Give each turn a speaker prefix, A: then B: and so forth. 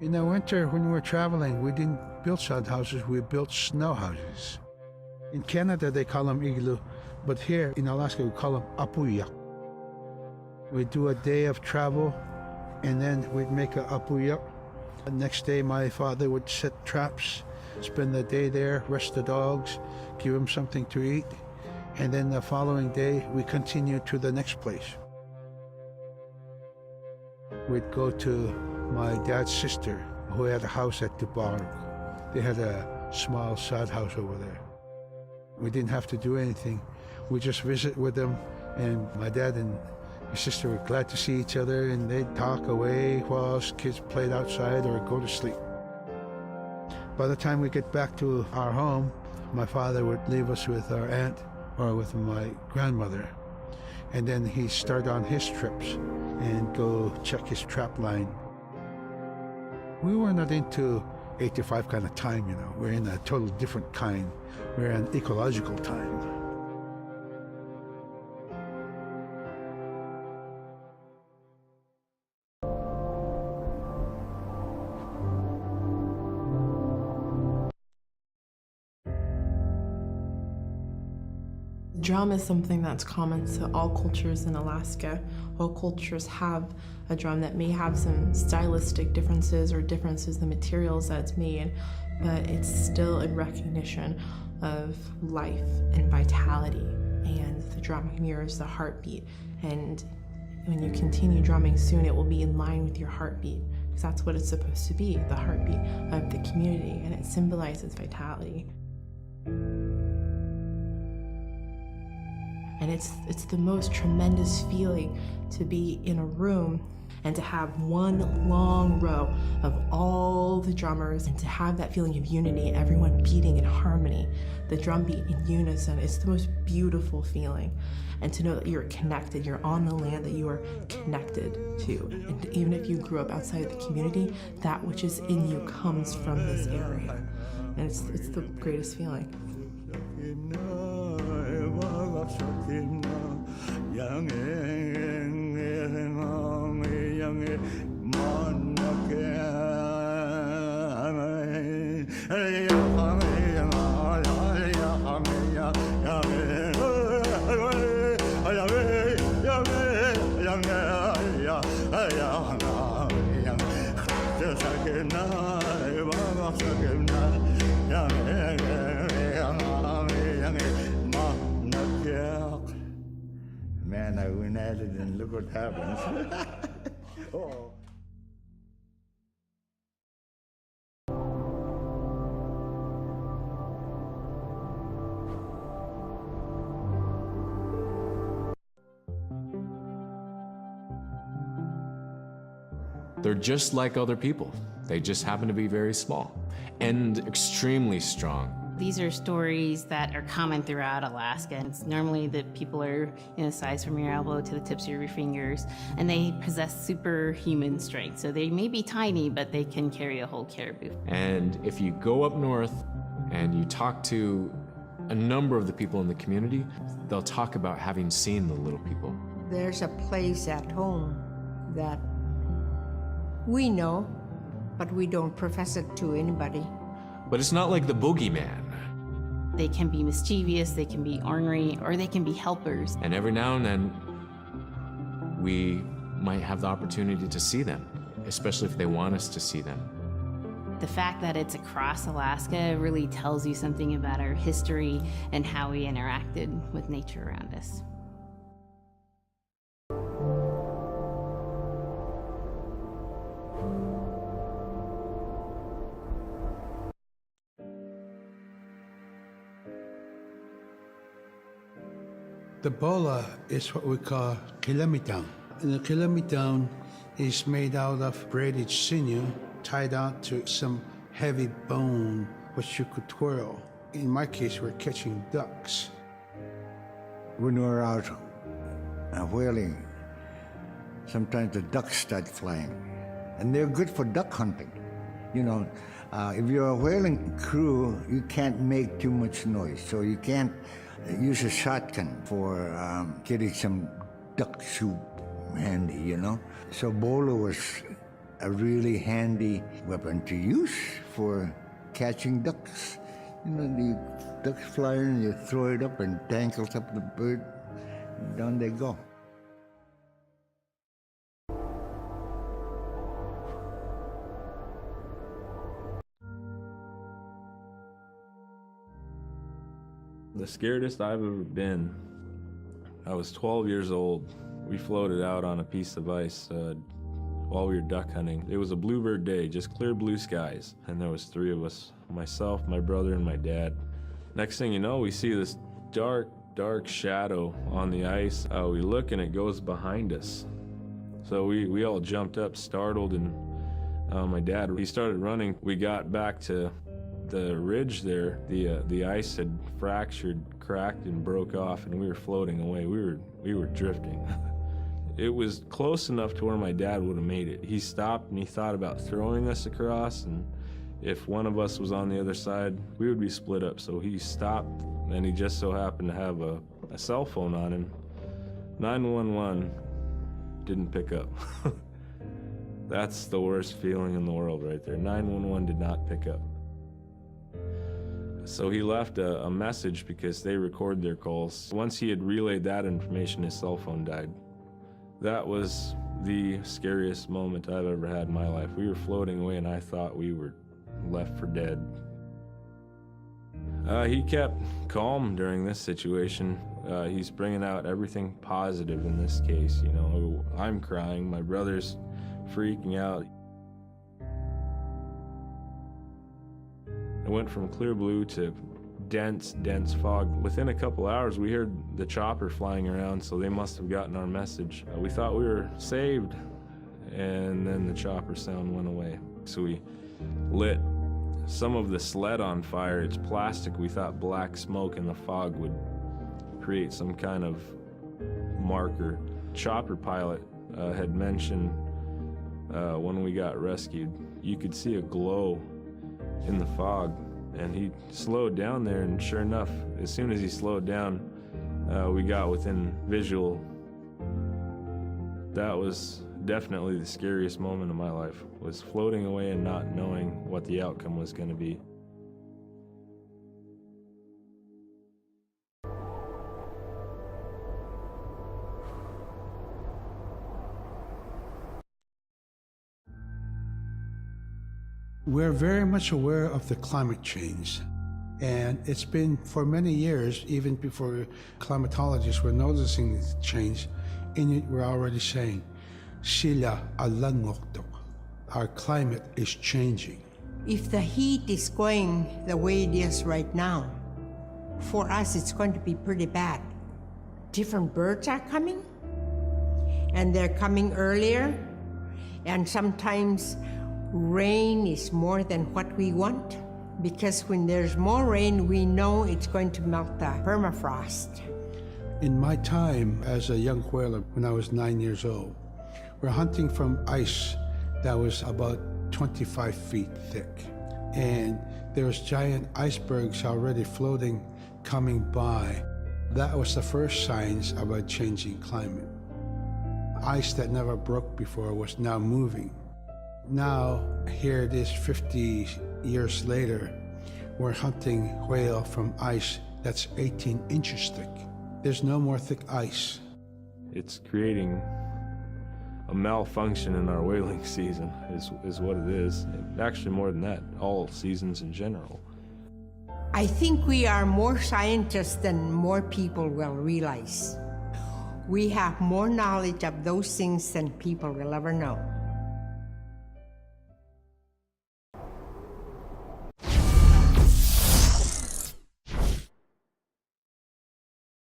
A: In the winter, when we were traveling, we didn't build sod houses, we built snow houses. In Canada, they call them igloo, but here in Alaska, we call them apuyak. We'd do a day of travel, and then we'd make a apuyak. The next day, my father would set traps, spend the day there, rest the dogs, give them something to eat, and then the following day, we continued to the next place. We'd go to my dad's sister, who had a house at Dubarg. They had a small sod house over there. We didn't have to do anything. We just visit with them, and my dad and his sister were glad to see each other, and they'd talk away while us kids played outside or go to sleep. By the time we get back to our home, my father would leave us with our aunt or with my grandmother, and then he'd start on his trips and go check his trap line. We were not into 8 to 5 kind of time, you know. We're in a total different kind. We're in ecological time.
B: Drum is something that's common to all cultures in Alaska. All cultures have a drum that may have some stylistic differences or differences in the materials that it's made, but it's still in recognition of life and vitality. And the drum mirrors the heartbeat. And when you continue drumming soon, it will be in line with your heartbeat, because that's what it's supposed to be, the heartbeat of the community, and it symbolizes vitality. And it's the most tremendous feeling to be in a room and to have one long row of all the drummers and to have that feeling of unity, everyone beating in harmony, the drum beat in unison. It's the most beautiful feeling. And to know that you're connected, you're on the land that you are connected to. And even if you grew up outside of the community, that which is in you comes from this area. And it's the greatest feeling.
C: Man, I went at it and look what happens. Oh.
D: They're just like other people. They just happen to be very small and extremely strong.
E: These are stories that are common throughout Alaska. It's normally that people are in a size from your elbow to the tips of your fingers, and they possess superhuman strength. So they may be tiny, but they can carry a whole caribou.
D: And if you go up north and you talk to a number of the people in the community, they'll talk about having seen the little people.
F: There's a place at home that we know, but we don't profess it to anybody.
D: But it's not like the boogeyman.
E: They can be mischievous, they can be ornery, or they can be helpers.
D: And every now and then, we might have the opportunity to see them, especially if they want us to see them.
E: The fact that it's across Alaska really tells you something about our history and how we interacted with nature around us.
A: The bola is what we call kilamitan. And the kilamitan is made out of braided sinew tied out to some heavy bone which you could twirl. In my case, we're catching ducks.
C: When we're out whaling, sometimes the ducks start flying. And they're good for duck hunting. You know, if you're a whaling crew, you can't make too much noise, so you can't use a shotgun for getting some duck soup handy, you know? So bola was a really handy weapon to use for catching ducks. You know, the ducks fly in, you throw it up and tangles up the bird, and down they go.
G: The scaredest I've ever been, I was 12 years old. We floated out on a piece of ice while we were duck hunting. It was a bluebird day, just clear blue skies. And there was 3 of us, myself, my brother, and my dad. Next thing you know, we see this dark, dark shadow on the ice. We look and it goes behind us. So we all jumped up, startled, and my dad, he started running. We got back to the ridge there. The ice had fractured, cracked, and broke off, and we were floating away. We were drifting. It was close enough to where my dad would have made it. He stopped and he thought about throwing us across, and if one of us was on the other side, we would be split up. So he stopped, and he just so happened to have a cell phone on him. 911 didn't pick up. That's the worst feeling in the world right there. 911 did not pick up. So he left a message because they record their calls. Once he had relayed that information, his cell phone died. That was the scariest moment I've ever had in my life. We were floating away and I thought we were left for dead. He kept calm during this situation. He's bringing out everything positive in this case. You know, I'm crying, my brother's freaking out. It went from clear blue to dense, dense fog. Within a couple hours, we heard the chopper flying around, so they must have gotten our message. We thought we were saved, and then the chopper sound went away. So we lit some of the sled on fire. It's plastic. We thought black smoke in the fog would create some kind of marker. Chopper pilot had mentioned when we got rescued, you could see a glow in the fog, and he slowed down there, and sure enough, as soon as he slowed down, we got within visual. That was definitely the scariest moment of my life, was floating away and not knowing what the outcome was going to be.
A: We're very much aware of the climate change, and it's been for many years, even before climatologists were noticing this change. Inuit were already saying, "Sila alangoktok." Our climate is changing.
F: If the heat is going the way it is right now, for us it's going to be pretty bad. Different birds are coming, and they're coming earlier, and sometimes rain is more than what we want, because when there's more rain, we know it's going to melt the permafrost.
A: In my time as a young whaler, when I was 9 years old, we're hunting from ice that was about 25 feet thick. And there was giant icebergs already floating, coming by. That was the first signs of a changing climate. Ice that never broke before was now moving. Now, here it is 50 years later, we're hunting whale from ice that's 18 inches thick. There's no more thick ice.
G: It's creating a malfunction in our whaling season, is what it is. Actually, more than that, all seasons in general.
F: I think we are more scientists than more people will realize. We have more knowledge of those things than people will ever know.